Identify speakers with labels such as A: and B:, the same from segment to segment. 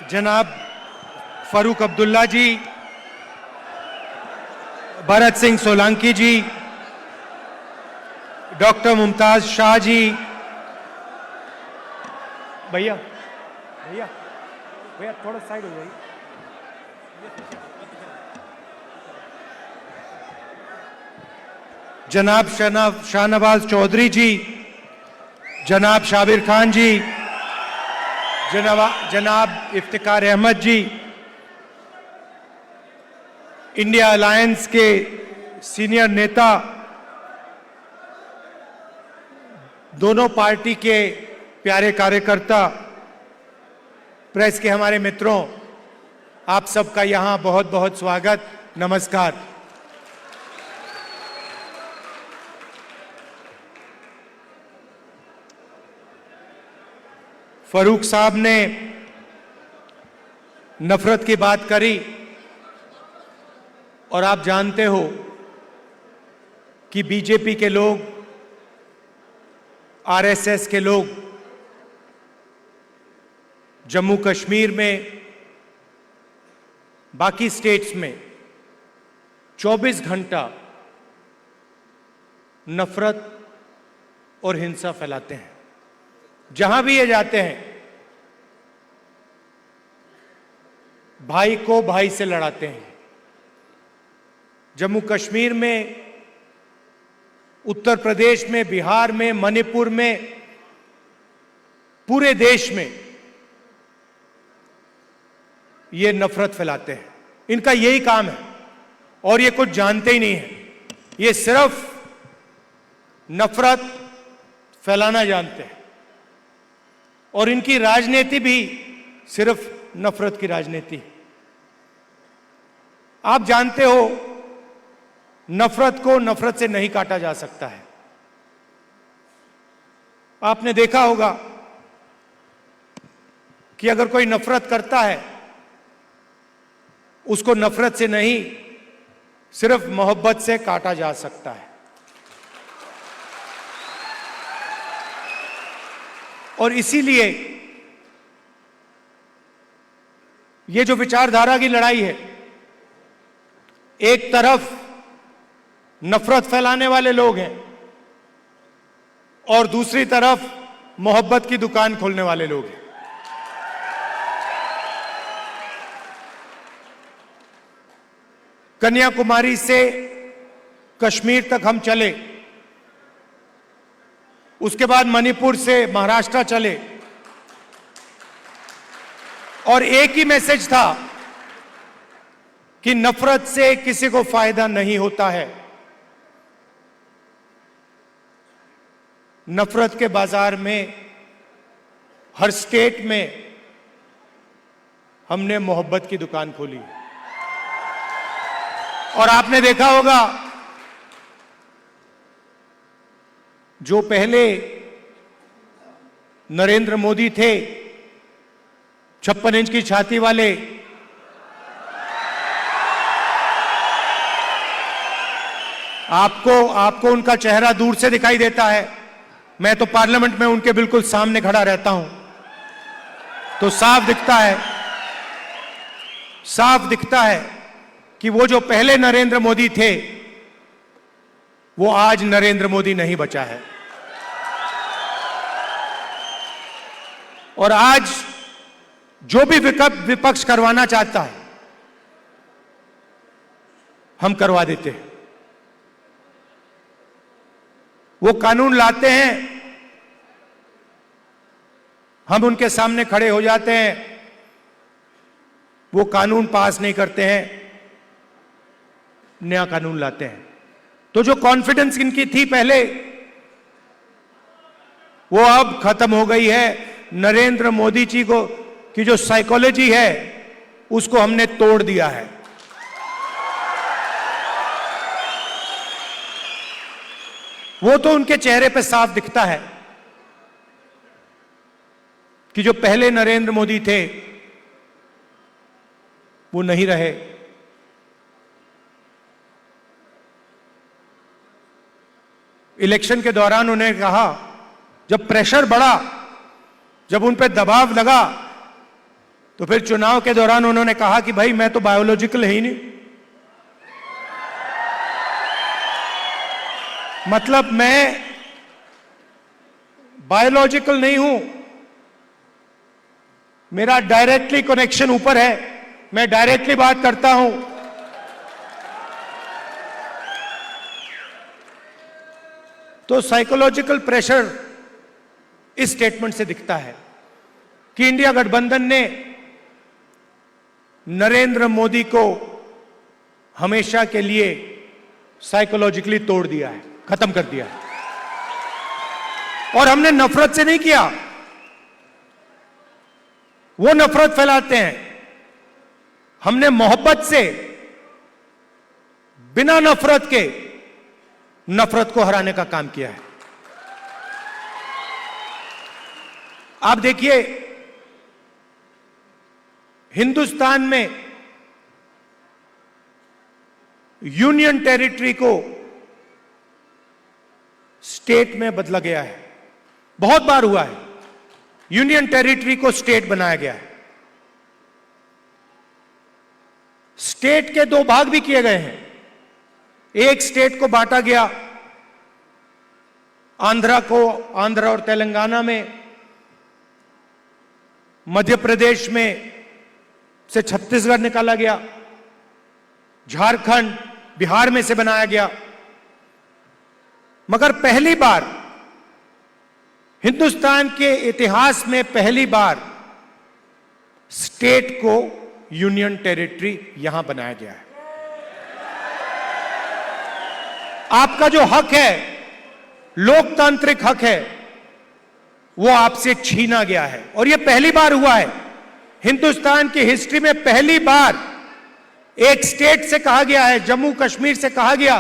A: जनाब फारूक अब्दुल्ला जी, भरत सिंह सोलंकी जी, डॉक्टर मुमताज शाह जी, भैया भैया भैया थोड़ा साइड हो जाइए, जनाब शाहनवाज चौधरी जी, जनाब शाबिर खान जी, जनाब इफ्तिकार अहमद जी, इंडिया अलायंस के सीनियर नेता, दोनों पार्टी के प्यारे कार्यकर्ता, प्रेस के हमारे मित्रों, आप सबका यहां बहुत बहुत स्वागत, नमस्कार। फारूक साहब ने नफरत की बात करी और आप जानते हो कि बीजेपी के लोग, आरएसएस के लोग जम्मू कश्मीर में, बाकी स्टेट्स में 24 घंटा नफरत और हिंसा फैलाते हैं। जहां भी ये जाते हैं भाई को भाई से लड़ाते हैं। जम्मू कश्मीर में, उत्तर प्रदेश में, बिहार में, मणिपुर में, पूरे देश में ये नफरत फैलाते हैं। इनका यही काम है और ये कुछ जानते ही नहीं है। ये सिर्फ नफरत फैलाना जानते हैं और इनकी राजनीति भी सिर्फ नफरत की राजनीति है। आप जानते हो नफरत को नफरत से नहीं काटा जा सकता है। आपने देखा होगा कि अगर कोई नफरत करता है, उसको नफरत से नहीं, सिर्फ मोहब्बत से काटा जा सकता है। और इसीलिए ये जो विचारधारा की लड़ाई है, एक तरफ नफरत फैलाने वाले लोग हैं और दूसरी तरफ मोहब्बत की दुकान खोलने वाले लोग हैं। कन्याकुमारी से कश्मीर तक हम चले, उसके बाद मणिपुर से महाराष्ट्र चले और एक ही मैसेज था कि नफरत से किसी को फायदा नहीं होता है। नफरत के बाजार में, हर स्टेट में हमने मोहब्बत की दुकान खोली और आपने देखा होगा जो पहले नरेंद्र मोदी थे, 56 इंच की छाती वाले, आपको उनका चेहरा दूर से दिखाई देता है। मैं तो पार्लियामेंट में उनके बिल्कुल सामने खड़ा रहता हूं, तो साफ दिखता है कि वो जो पहले नरेंद्र मोदी थे, वो आज नरेंद्र मोदी नहीं बचा है। और आज जो भी विपक्ष करवाना चाहता है, हम करवा देते हैं। वो कानून लाते हैं, हम उनके सामने खड़े हो जाते हैं, वो कानून पास नहीं करते हैं, नया कानून लाते हैं। तो जो कॉन्फिडेंस इनकी थी पहले, वो अब खत्म हो गई है। नरेंद्र मोदी जी को की जो साइकोलॉजी है, उसको हमने तोड़ दिया है। वो तो उनके चेहरे पे साफ दिखता है कि जो पहले नरेंद्र मोदी थे, वो नहीं रहे। इलेक्शन के दौरान उन्हें कहा, जब प्रेशर बढ़ा, जब उन पर दबाव लगा तो फिर चुनाव के दौरान उन्होंने कहा कि भाई मैं तो बायोलॉजिकल है ही नहीं, मतलब मैं बायोलॉजिकल नहीं हूं, मेरा डायरेक्टली कनेक्शन ऊपर है, मैं डायरेक्टली बात करता हूं। तो साइकोलॉजिकल प्रेशर इस स्टेटमेंट से दिखता है कि इंडिया गठबंधन ने नरेंद्र मोदी को हमेशा के लिए साइकोलॉजिकली तोड़ दिया है, खत्म कर दिया है। और हमने नफरत से नहीं किया, वो नफरत फैलाते हैं, हमने मोहब्बत से, बिना नफरत के नफरत को हराने का काम किया है। आप देखिए, हिंदुस्तान में यूनियन टेरिटरी को स्टेट में बदला गया है, बहुत बार हुआ है, यूनियन टेरिटरी को स्टेट बनाया गया है। स्टेट के दो भाग भी किए गए हैं, एक स्टेट को बांटा गया, आंध्रा और तेलंगाना में, मध्य प्रदेश में से छत्तीसगढ़ निकाला गया, झारखंड बिहार में से बनाया गया। मगर पहली बार हिंदुस्तान के इतिहास में पहली बार स्टेट को यूनियन टेरिटरी यहां बनाया गया है। आपका जो हक है, लोकतांत्रिक हक है, वो आपसे छीना गया है। और यह पहली बार हुआ है हिंदुस्तान की हिस्ट्री में, पहली बार एक स्टेट से कहा गया है, जम्मू कश्मीर से कहा गया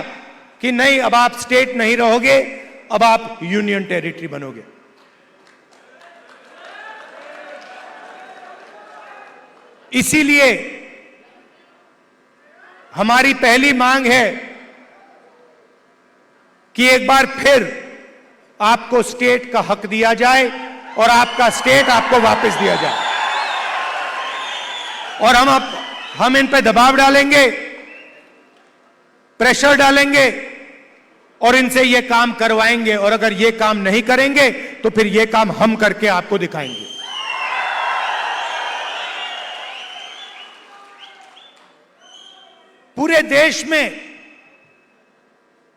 A: कि नहीं, अब आप स्टेट नहीं रहोगे, अब आप यूनियन टेरिटरी बनोगे। इसीलिए हमारी पहली मांग है कि एक बार फिर आपको स्टेट का हक दिया जाए और आपका स्टेट आपको वापस दिया जाए। और हम इन पे दबाव डालेंगे, प्रेशर डालेंगे और इनसे ये काम करवाएंगे। और अगर ये काम नहीं करेंगे तो फिर ये काम हम करके आपको दिखाएंगे। पूरे देश में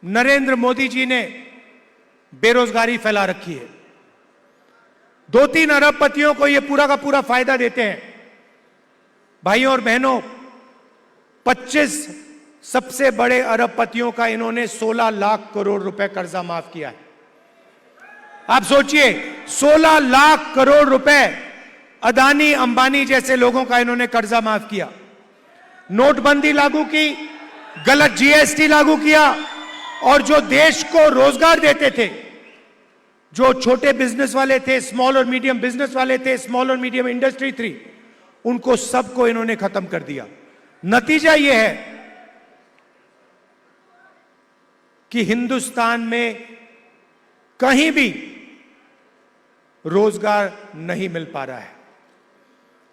A: नरेंद्र मोदी जी ने बेरोजगारी फैला रखी है। 2-3 अरबपतियों को यह पूरा का पूरा फायदा देते हैं। भाइयों और बहनों, 25 सबसे बड़े अरबपतियों का इन्होंने 16 लाख करोड़ रुपए कर्जा माफ किया है। आप सोचिए, 16 लाख करोड़ रुपए अदानी अंबानी जैसे लोगों का इन्होंने कर्जा माफ किया। नोटबंदी लागू की, गलत जीएसटी लागू किया, और जो देश को रोजगार देते थे, जो छोटे बिजनेस वाले थे, स्मॉल और मीडियम बिजनेस वाले थे, स्मॉल और मीडियम इंडस्ट्री थी, उनको सबको इन्होंने खत्म कर दिया। नतीजा यह है कि हिंदुस्तान में कहीं भी रोजगार नहीं मिल पा रहा है।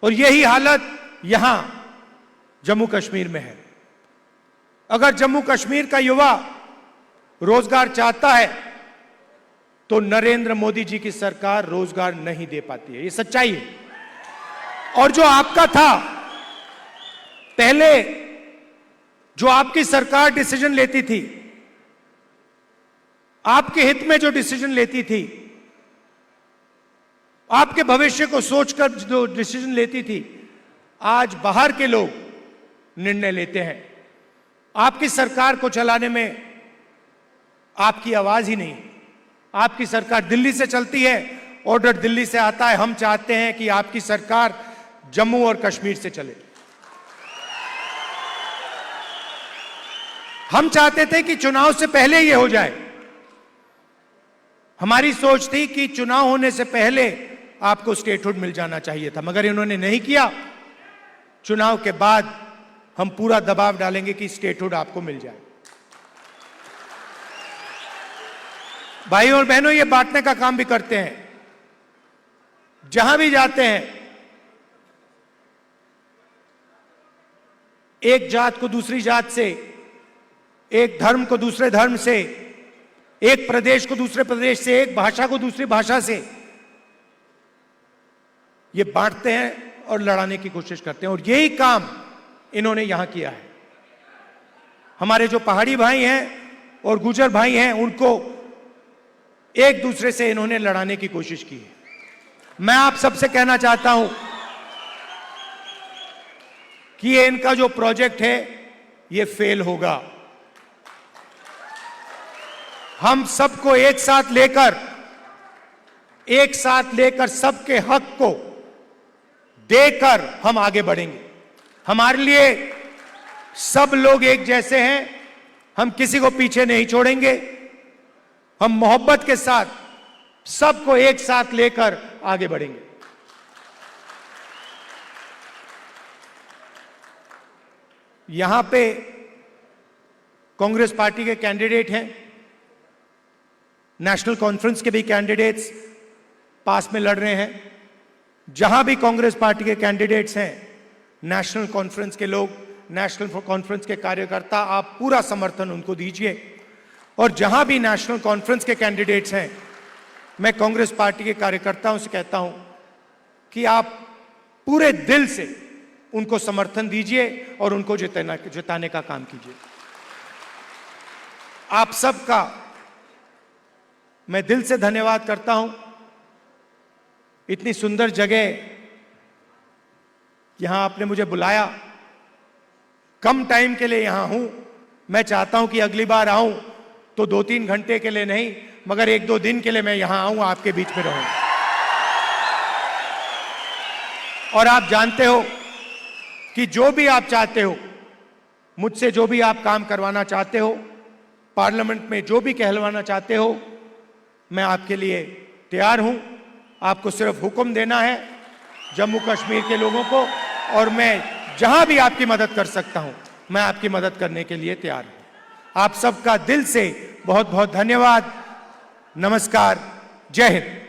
A: और यही हालत यहां जम्मू कश्मीर में है। अगर जम्मू कश्मीर का युवा रोजगार चाहता है तो नरेंद्र मोदी जी की सरकार रोजगार नहीं दे पाती है, ये सच्चाई है। और जो आपका था पहले, जो आपकी सरकार डिसीजन लेती थी, आपके हित में जो डिसीजन लेती थी, आपके भविष्य को सोचकर जो डिसीजन लेती थी, आज बाहर के लोग निर्णय लेते हैं। आपकी सरकार को चलाने में आपकी आवाज ही नहीं। आपकी सरकार दिल्ली से चलती है, ऑर्डर दिल्ली से आता है। हम चाहते हैं कि आपकी सरकार जम्मू और कश्मीर से चले। हम चाहते थे कि चुनाव से पहले ये हो जाए। हमारी सोच थी कि चुनाव होने से पहले आपको स्टेटहुड मिल जाना चाहिए था, मगर इन्होंने नहीं किया। चुनाव के बाद हम पूरा दबाव डालेंगे कि स्टेटहुड आपको मिल जाए। भाइयों और बहनों, ये बांटने का काम भी करते हैं। जहां भी जाते हैं एक जात को दूसरी जात से, एक धर्म को दूसरे धर्म से, एक प्रदेश को दूसरे प्रदेश से, एक भाषा को दूसरी भाषा से ये बांटते हैं और लड़ाने की कोशिश करते हैं। और यही काम इन्होंने यहां किया है। हमारे जो पहाड़ी भाई हैं और गुर्जर भाई हैं, उनको एक दूसरे से इन्होंने लड़ाने की कोशिश की है। मैं आप सबसे कहना चाहता हूं कि ये इनका जो प्रोजेक्ट है ये फेल होगा। हम सबको एक साथ लेकर सबके हक को देकर हम आगे बढ़ेंगे। हमारे लिए सब लोग एक जैसे हैं, हम किसी को पीछे नहीं छोड़ेंगे। हम मोहब्बत के साथ सबको एक साथ लेकर आगे बढ़ेंगे। यहां पे कांग्रेस पार्टी के कैंडिडेट हैं, नेशनल कॉन्फ्रेंस के भी कैंडिडेट्स पास में लड़ रहे हैं। जहां भी कांग्रेस पार्टी के कैंडिडेट्स हैं, नेशनल कॉन्फ्रेंस के लोग, नेशनल कॉन्फ्रेंस के कार्यकर्ता, आप पूरा समर्थन उनको दीजिए। और जहां भी नेशनल कॉन्फ्रेंस के कैंडिडेट्स हैं, मैं कांग्रेस पार्टी के कार्यकर्ताओं से कहता हूं कि आप पूरे दिल से उनको समर्थन दीजिए और उनको जिताने का काम कीजिए। आप सबका मैं दिल से धन्यवाद करता हूं। इतनी सुंदर जगह यहां आपने मुझे बुलाया, कम टाइम के लिए यहां हूं। मैं चाहता हूं कि अगली बार आऊं तो 2-3 घंटे के लिए नहीं, मगर 1-2 दिन के लिए मैं यहां आऊं, आपके बीच में रहूं। और आप जानते हो कि जो भी आप चाहते हो, मुझसे जो भी आप काम करवाना चाहते हो, पार्लियामेंट में जो भी कहलवाना चाहते हो, मैं आपके लिए तैयार हूं। आपको सिर्फ हुक्म देना है जम्मू कश्मीर के लोगों को, और मैं जहां भी आपकी मदद कर सकता हूं, मैं आपकी मदद करने के लिए तैयार हूं। आप सबका दिल से बहुत बहुत धन्यवाद। नमस्कार। जय हिंद।